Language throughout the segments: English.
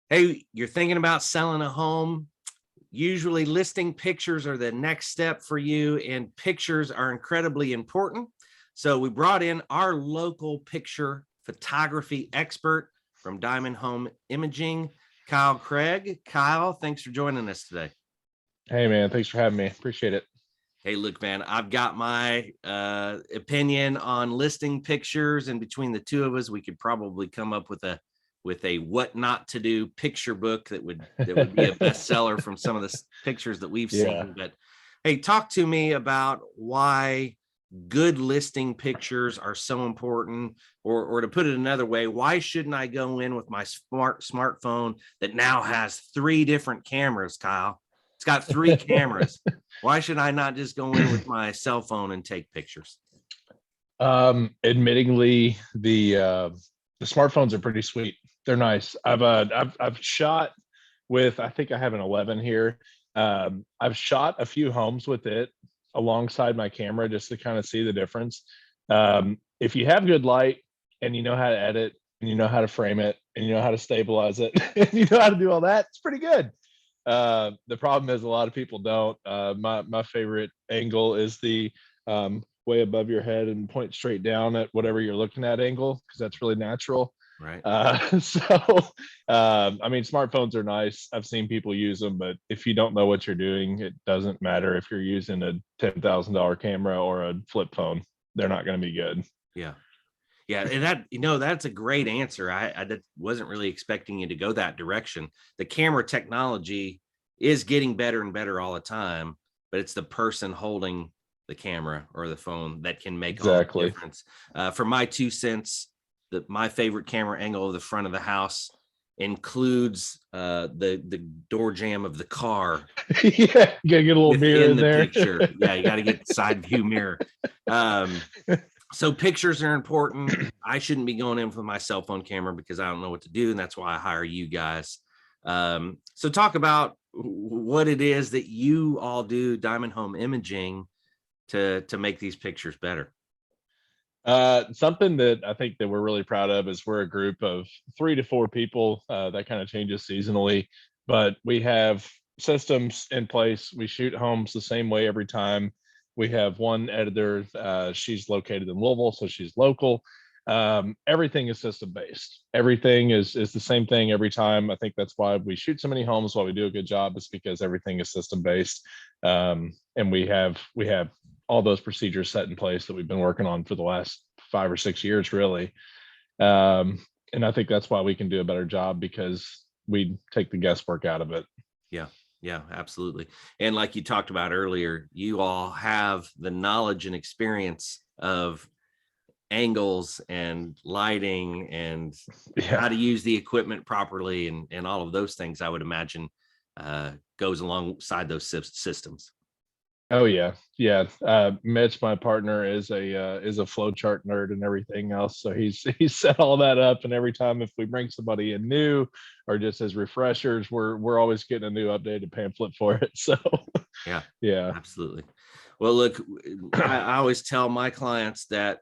Hey, you're thinking about selling a home. Usually, listing pictures are the next step for you, and pictures are incredibly important. So, we brought in our local picture photography expert from Diamond Home Imaging, Kyle Craig. Kyle, thanks for joining us today. Hey man, thanks for having me. Appreciate it. Hey, look, man, I've got my opinion on listing pictures, and between the two of us, we could probably come up with a what not to do picture book that would be a bestseller from some of the pictures that we've Yeah. seen. But hey, talk to me about why good listing pictures are so important, or to put it another way, why shouldn't I go in with my smartphone that now has three different cameras, Kyle? It's got three cameras. Why should I not just go in with my cell phone and take pictures? Admittingly, the smartphones are pretty sweet. They're nice. I've shot with, I think I have an 11 here. I've shot a few homes with it alongside my camera just to kind of see the difference. If you have good light and you know how to edit and you know how to frame it and you know how to stabilize it and you know how to do all that, it's pretty good. The problem is a lot of people don't. My favorite angle is the way above your head and point straight down at whatever you're looking at angle, because that's really natural. Right. So, I mean, smartphones are nice. I've seen people use them, but if you don't know what you're doing, it doesn't matter if you're using a $10,000 camera or a flip phone. They're not going to be good. Yeah. Yeah, and that's a great answer. Wasn't really expecting you to go that direction. The camera technology is getting better and better all the time, but it's the person holding the camera or the phone that can make all the Exactly. difference. For my 2 cents, my favorite camera angle of the front of the house includes the door jamb of the car Yeah, you gotta get a little mirror within in the there. picture. Yeah, you got to get the side view mirror. Um, so pictures are important. I shouldn't be going in with my cell phone camera because I don't know what to do, and that's why I hire you guys. So talk about what it is that you all do, Diamond Home Imaging, to make these pictures better. Something that I think that we're really proud of is we're a group of 3 to 4 people. That kind of changes seasonally, but we have systems in place. We shoot homes the same way every time. We have one editor. She's located in Louisville, so she's local. Everything is system based. Everything is the same thing every time. I think that's why we shoot so many homes. Why we do a good job is because everything is system based, and we have all those procedures set in place that we've been working on for the last 5 or 6 years, really. And I think that's why we can do a better job, because we take the guesswork out of it. Yeah. Yeah, absolutely. And like you talked about earlier, you all have the knowledge and experience of angles and lighting and how Yeah. to use the equipment properly, and all of those things, I would imagine, goes alongside those systems. Oh yeah. Yeah. Mitch, my partner, is a flow chart nerd and everything else. So he's set all that up. And every time if we bring somebody in new or just as refreshers, we're always getting a new updated pamphlet for it. So Yeah, yeah. absolutely. Well, look, I always tell my clients that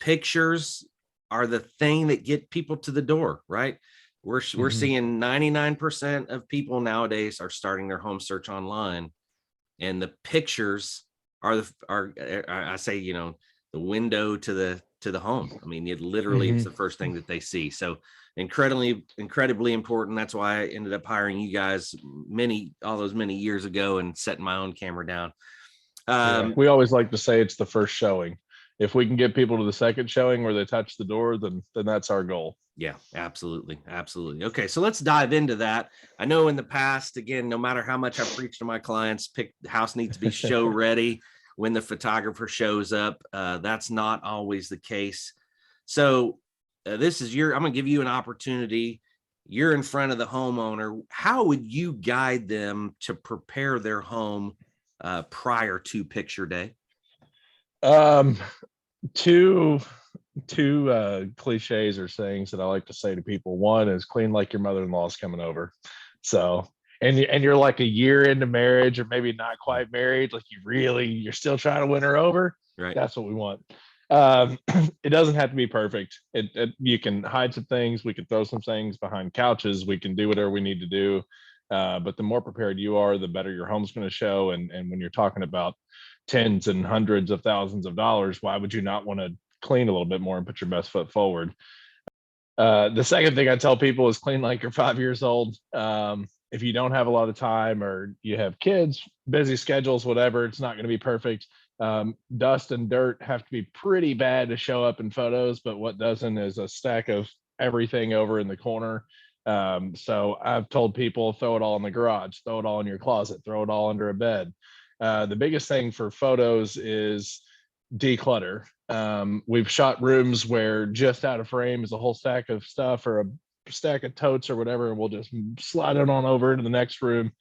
pictures are the thing that get people to the door, right? We're Mhm. seeing 99% of people nowadays are starting their home search online, and the pictures I say, the window to the home. I mean, it literally is Mhm. the first thing that they see. So incredibly important. That's why I ended up hiring you guys all those many years ago and setting my own camera down. Yeah, um we always like to say it's the first showing. If we can get people to the second showing where they touch the door, then that's our goal. yeah, absolutely. Okay, so let's dive into that. I know in the past, again, no matter how much I preach to my clients, the house needs to be show ready when the photographer shows up. That's not always the case. So this is I'm going to give you an opportunity. You're in front of the homeowner. How would you guide them to prepare their home prior to picture day? Um, two cliches or sayings that I like to say to people. One is clean like your mother-in-law's coming over. So, and you're like a year into marriage or maybe not quite married, like you're still trying to win her over. Right. That's what we want. It doesn't have to be perfect. You can hide some things. We can throw some things behind couches. We can do whatever we need to do. But the more prepared you are, the better your home's going to show. And when you're talking about tens and hundreds of thousands of dollars, why would you not want to clean a little bit more and put your best foot forward? The second thing I tell people is clean like you're 5 years old. If you don't have a lot of time or you have kids, busy schedules, whatever, it's not going to be perfect. Dust and dirt have to be pretty bad to show up in photos, but what doesn't is a stack of everything over in the corner. So I've told people throw it all in the garage, throw it all in your closet, throw it all under a bed. The biggest thing for photos is declutter. We've shot rooms where just out of frame is a whole stack of stuff or a stack of totes or whatever, and we'll just slide it on over into the next room.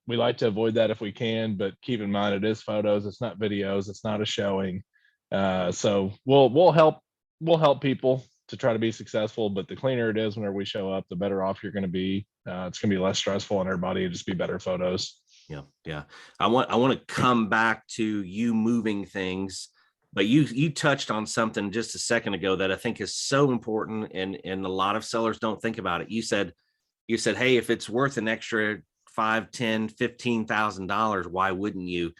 We like to avoid that if we can, but keep in mind it is photos, it's not videos, it's not a showing. So we'll help people to try to be successful, but the cleaner it is whenever we show up, the better off you're going to be. It's going to be less stressful on everybody and just be better photos. Yeah. I want to come back to you moving things, but you touched on something just a second ago that I think is so important, and a lot of sellers don't think about it. You said, hey, if it's worth an extra $5, $10, $15,000, why wouldn't you?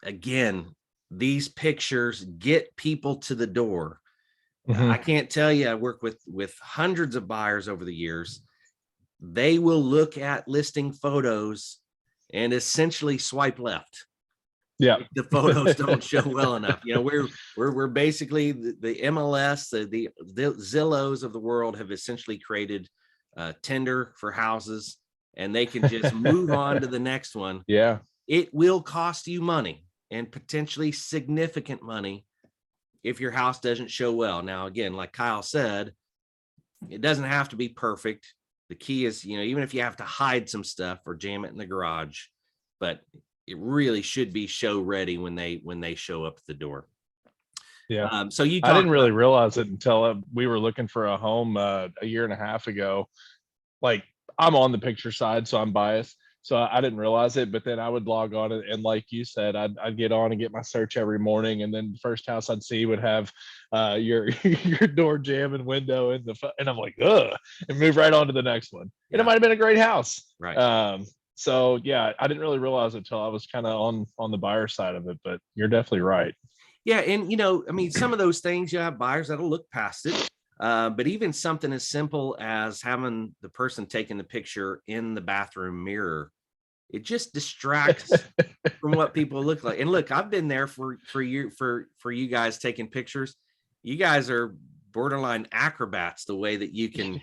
Again, these pictures get people to the door. Mhm. I can't tell you, I work with hundreds of buyers over the years. They will look at listing photos and essentially swipe left. Yeah. The photos don't show well enough. We're basically the MLS, the Zillows of the world have essentially created Tinder for houses, and they can just move on to the next one. Yeah. It will cost you money, and potentially significant money, if your house doesn't show well. Now, again, like Kyle said, it doesn't have to be perfect. The key is, even if you have to hide some stuff or jam it in the garage, but it really should be show ready when they show up at the door. Yeah. So I didn't really realize it until we were looking for a home a year and a half ago. Like, I'm on the picture side, so I'm biased. So I didn't realize it, but then I would log on and like you said, I'd get on and get my search every morning, and then the first house I'd see would have your your door jamb and window and I'm like, ugh, and move right on to the next one. And it might have been a great house. Right. So yeah, I didn't really realize it until I was kind of on the buyer side of it, but you're definitely right. Yeah, and some of those things, you have buyers that'll look past it. But even something as simple as having the person taking the picture in the bathroom mirror, it just distracts from what people look like. And look, I've been there for you guys taking pictures. You guys are borderline acrobats, the way that you can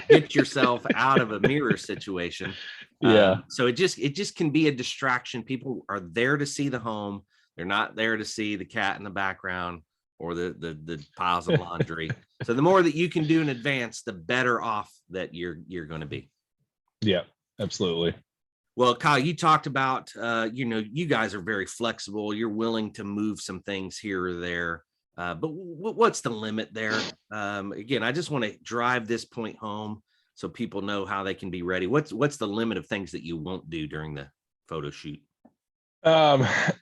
get yourself out of a mirror situation. Yeah. So it just can be a distraction. People are there to see the home. They're not there to see the cat in the background or the piles of laundry. So the more that you can do in advance, the better off that you're going to be. Yeah, absolutely. Well, Kyle, you talked about, you guys are very flexible. You're willing to move some things here or there. But what's the limit there? Again, I just want to drive this point home so people know how they can be ready. What's the limit of things that you won't do during the photo shoot?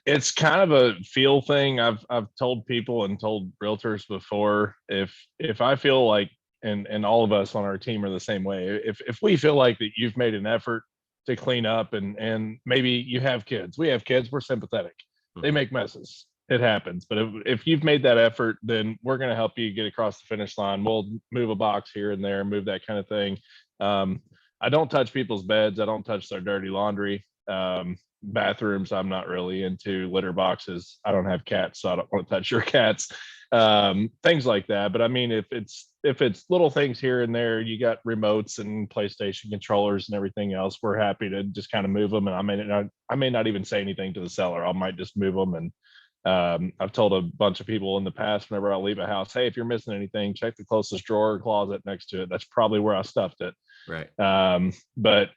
It's kind of a feel thing. I've told people and told realtors before, if I feel like, and all of us on our team are the same way, if we feel like that you've made an effort to clean up, and maybe you have kids, we have kids, we're sympathetic. They make messes, it happens. But if you've made that effort, then we're going to help you get across the finish line. We'll move a box here and there, move that kind of thing. I don't touch people's beds. I don't touch their dirty laundry. Bathrooms, I'm not really into. Litter boxes, I don't have cats, so I don't want to touch your cats. Things like that. But I mean, if it's little things here and there, you got remotes and PlayStation controllers and everything else, we're happy to just kind of move them. And I may not even say anything to the seller. I might just move them. And I've told a bunch of people in the past, whenever I leave a house, hey, if you're missing anything, check the closest drawer or closet next to it. That's probably where I stuffed it. Right. But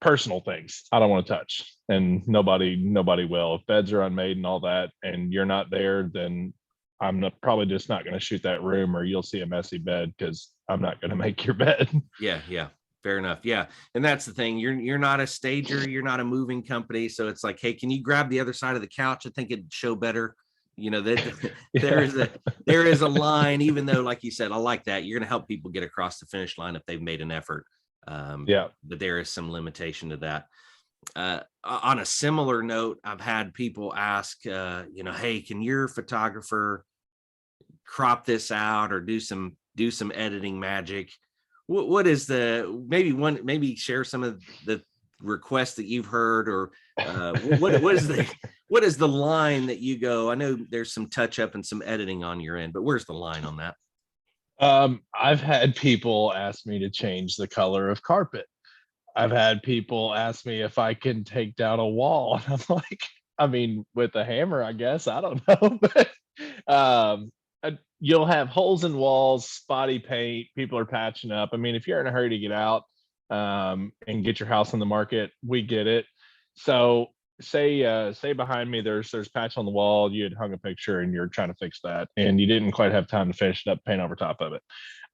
personal things I don't want to touch, and nobody will. If beds are unmade and all that, and you're not there, then I'm probably just not going to shoot that room, or you'll see a messy bed because I'm not going to make your bed. Yeah. Fair enough. Yeah. And that's the thing. You're not a stager. You're not a moving company. So it's like, hey, can you grab the other side of the couch? I think it'd show better. You know, that Yeah. there is a line, even though, like you said, I like that. You're going to help people get across the finish line if they've made an effort. Yeah. But there is some limitation to that. On a similar note, I've had people ask, hey, can your photographer crop this out or do some editing magic? What is the maybe share some of the requests that you've heard, or what is the what is the line that you go? I know there's some touch up and some editing on your end, but where's the line on that? I've had people ask me to change the color of carpet. I've had people ask me if I can take down a wall. And I'm like, I mean, with a hammer, I guess. I don't know. But you'll have holes in walls, spotty paint, people are patching up. I mean, if you're in a hurry to get out and get your house on the market, we get it. So say behind me there's patch on the wall, you had hung a picture and you're trying to fix that and you didn't quite have time to finish it up, paint over top of it.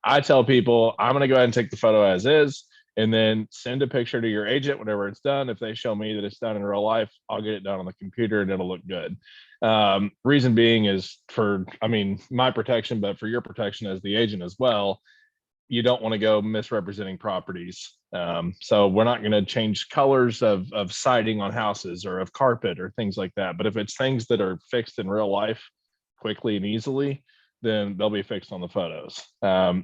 I tell people I'm going to go ahead and take the photo as is and then send a picture to your agent whenever it's done. If they show me that it's done in real life, I'll get it done on the computer and it'll look good. Reason being is for, I mean, my protection, but for your protection as the agent as well. You don't want to go misrepresenting properties. So we're not going to change colors of siding on houses or of carpet or things like that. But if it's things that are fixed in real life quickly and easily, then they'll be fixed on the photos.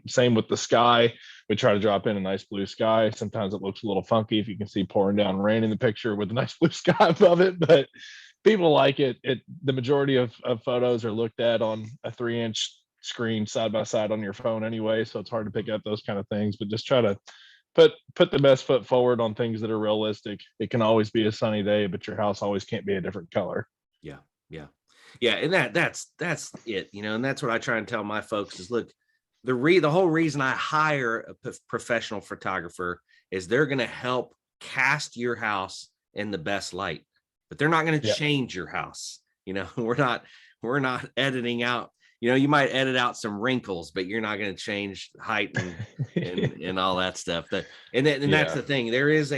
Same with the sky. We try to drop in a nice blue sky. Sometimes it looks a little funky if you can see pouring down rain in the picture with a nice blue sky above it, but people like it. The majority of photos are looked at on a 3-inch screen side by side on your phone anyway, so it's hard to pick up those kind of things. But just try to put the best foot forward on things that are realistic. It can always be a sunny day, but your house always can't be a different color. Yeah, yeah, yeah, and that's it, and that's what I try and tell my folks is, look, the whole reason I hire a professional photographer is they're going to help cast your house in the best light, but they're not going to Yeah. change your house. We're not editing out. You might edit out some wrinkles, but you're not going to change height and all that stuff. And that's Yeah. the thing. There is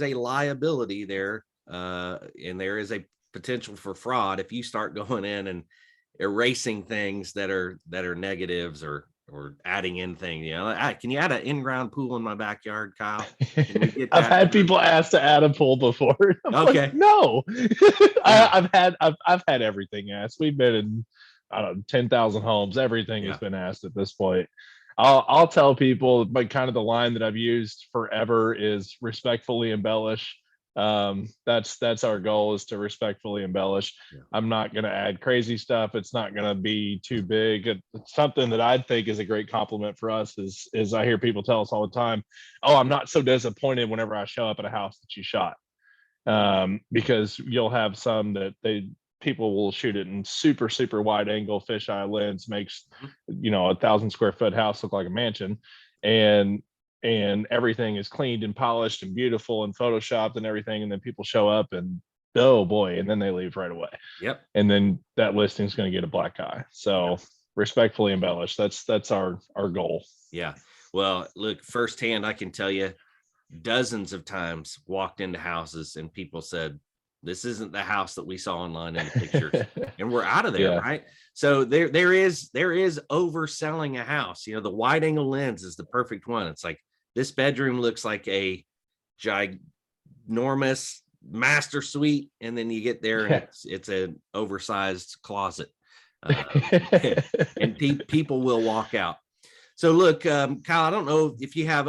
a liability there, and there is a potential for fraud if you start going in and erasing things that are negatives, or adding in things. Can you add an in-ground pool in my backyard, Kyle? Can we get I've that? had people ask to add a pool before. I'm like, Okay. no. Yeah. I've had everything asked. We've been in, I don't know, 10,000 homes. Everything has Yeah. been asked at this point. I'll tell people, but kind of the line that I've used forever is respectfully embellish. That's our goal, is to respectfully embellish. Yeah. I'm not going to add crazy stuff. It's not going to be too big. It's something that I think is a great compliment for us is I hear people tell us all the time, oh, I'm not so disappointed whenever I show up at a house that you shot. Because you'll have some that people will shoot it in super, super wide angle fisheye lens, makes, 1,000 square foot house look like a mansion. And everything is cleaned and polished and beautiful and photoshopped and everything. And then people show up and, oh boy, and then they leave right away. Yep. And then that listing is going to get a black eye. So Yeah. Respectfully embellish. That's our goal. Yeah. Well, look, firsthand, I can tell you, dozens of times walked into houses and people said, this isn't the house that we saw online in the pictures, and we're out of there. Yeah. Right. So there is overselling a house. The wide angle lens is the perfect one. It's like, this bedroom looks like a ginormous master suite, and then you get there and it's an oversized closet, and people will walk out. So look, Kyle, I don't know if you have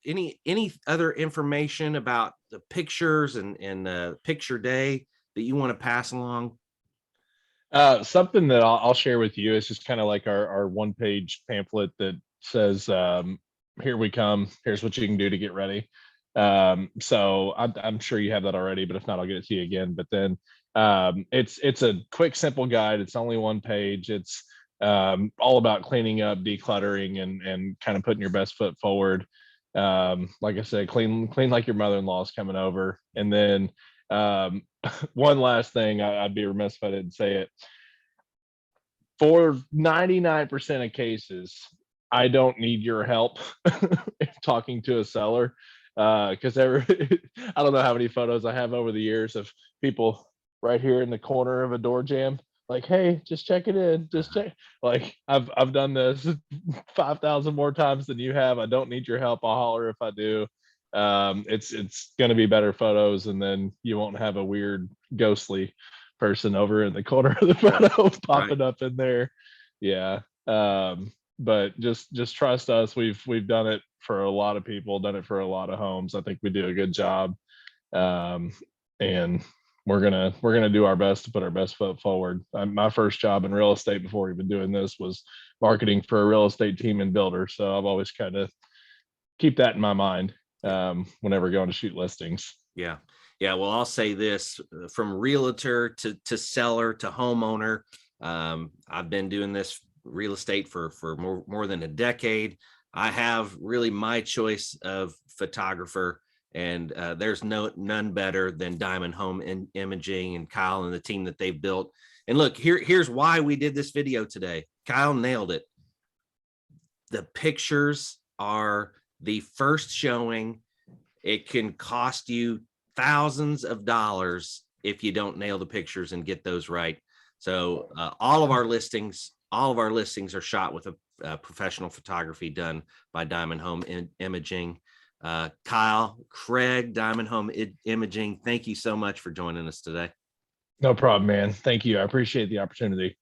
any other information about the pictures and picture day that you want to pass along. Something that I'll share with you is just kind of like our 1-page pamphlet that says, here we come, here's what you can do to get ready. So I'm sure you have that already, but if not, I'll get it to you again. But then it's a quick, simple guide. It's only 1 page. It's all about cleaning up, decluttering, and kind of putting your best foot forward. Like I said, clean like your mother-in-law is coming over. And then one last thing, I'd be remiss if I didn't say it. For 99% of cases, I don't need your help talking to a seller, because I don't know how many photos I have over the years of people right here in the corner of a door jamb like, hey, just check it in, just check. Like, I've done this 5,000 more times than you have. I don't need your help. I'll holler if I do. It's going to be better photos, and then you won't have a weird ghostly person over in the corner of the Right. photo Right. popping up in there. Yeah. But just trust us. We've done it for a lot of people, done it for a lot of homes. I think we do a good job. Um, and we're gonna do our best to put our best foot forward. My first job in real estate before even doing this was marketing for a real estate team and builder. So I've always kind of keep that in my mind Yeah. whenever going to shoot listings. Yeah. Yeah. Well, I'll say this, from realtor to seller to homeowner. I've been doing this real estate for more than a decade. I have really my choice of photographer, and there's none better than Diamond Home Imaging and Kyle and the team that they've built. And look, here's why we did this video today. Kyle nailed it. The pictures are the first showing. It can cost you thousands of dollars if you don't nail the pictures and get those right. So all of our listings are shot with a professional photography done by Diamond Home Imaging. Kyle, Craig, Diamond Home Imaging, thank you so much for joining us today. No problem, man. Thank you. I appreciate the opportunity.